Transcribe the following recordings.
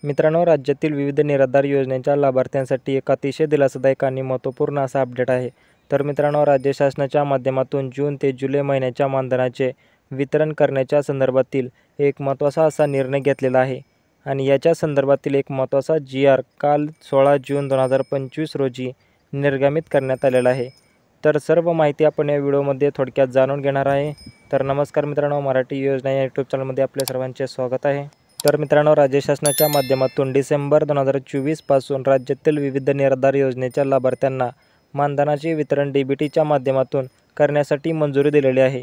मित्रांनो, राज्यातील विविध निराधार योजनेच्या लाभार्थ्यांसाठी एक अतिशय दिलासादायक आणि महत्त्वपूर्ण असा अपडेट आहे. तर मित्रांनो, राज्य शासनाच्या माध्यमातून जून ते जुलै महिन्याच्या मानधनाचे वितरण करण्याच्या संदर्भातील एक महत्त्वाचा असा निर्णय घेतलेला आहे आणि याच्या संदर्भातील एक महत्त्वाचा GR काल 16 जून 2025 रोजी निर्गमित करण्यात आलेला आहे. तर सर्व माहिती आपण या व्हिडिओमध्ये थोडक्यात जाणून घेणार आहे. तर नमस्कार मित्रांनो, मराठी योजना या यूट्यूब चॅनलमध्ये आपल्या सर्वांचे स्वागत आहे. तर मित्रांनो, राज्य शासनाच्या माध्यमातून डिसेंबर 2024 पासून राज्यातील विविध निराधार योजनेच्या लाभार्थ्यांना मानधनाचे वितरण DBTच्या माध्यमातून करण्यासाठी मंजुरी दिलेली आहे.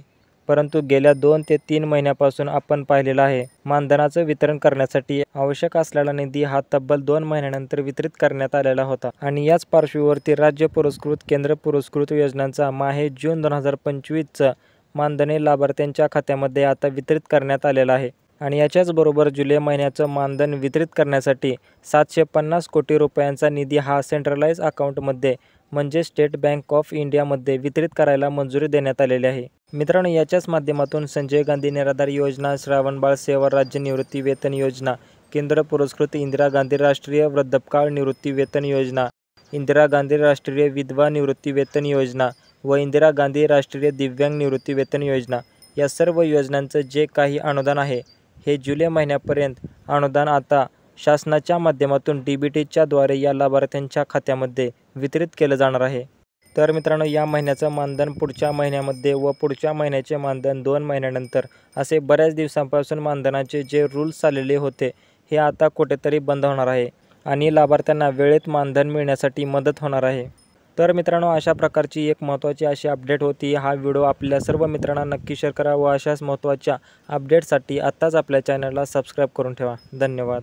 परंतु गेल्या 2 ते 3 महिन्यापासून आपण पाहिलेलं आहे, मानधनाचं वितरण करण्यासाठी आवश्यक असलेला निधी हा तब्बल 2 महिन्यानंतर वितरित करण्यात आलेला होता आणि याच पार्श्वभूमीवरती राज्य पुरस्कृत, केंद्र पुरस्कृत योजनांचा माहे जून 2025चं मानधने लाभार्थ्यांच्या खात्यामध्ये आता वितरित करण्यात आलेलं आहे. आणि याच्याच बरोबर जुलै महिन्याचं मानधन वितरित करण्यासाठी 750 कोटी रुपयांचा निधी हा सेंट्रलाइज अकाउंटमध्ये म्हणजे स्टेट बँक ऑफ इंडियामध्ये वितरित करायला मंजुरी देण्यात आलेली आहे. मित्रांनो, याच्याच माध्यमातून संजय गांधी निराधार योजना, श्रावणबाळ सेवा राज्य निवृत्ती वेतन योजना, केंद्र पुरस्कृत इंदिरा गांधी राष्ट्रीय वृद्धापकाळ निवृत्ती वेतन योजना, इंदिरा गांधी राष्ट्रीय विधवा निवृत्ती वेतन योजना व इंदिरा गांधी राष्ट्रीय दिव्यांग निवृत्ती वेतन योजना या सर्व योजनांचं जे काही अनुदान आहे, हे जुलै महिन्यापर्यंत अनुदान आता शासनाच्या माध्यमातून DBTच्या द्वारे या लाभार्थ्यांच्या खात्यामध्ये वितरित केलं जाणार आहे. तर मित्रांनो, या महिन्याचं मानधन पुढच्या महिन्यामध्ये व पुढच्या महिन्याचे मानधन 2 महिन्यानंतर असे बऱ्याच दिवसांपासून मानधनाचे जे रूल्स आलेले होते, हे आता कुठेतरी बंद होणार आहे आणि लाभार्थ्यांना वेळेत मानधन मिळण्यासाठी मदत होणार आहे. तर मित्रांनो, अशा प्रकारची एक महत्त्वाची अशी अपडेट होती. हा व्हिडिओ आपल्या सर्व मित्रांना नक्की शेअर करा व अशाच महत्त्वाच्या अपडेटसाठी आत्ताच आपल्या चॅनलला सबस्क्राईब करून ठेवा. धन्यवाद.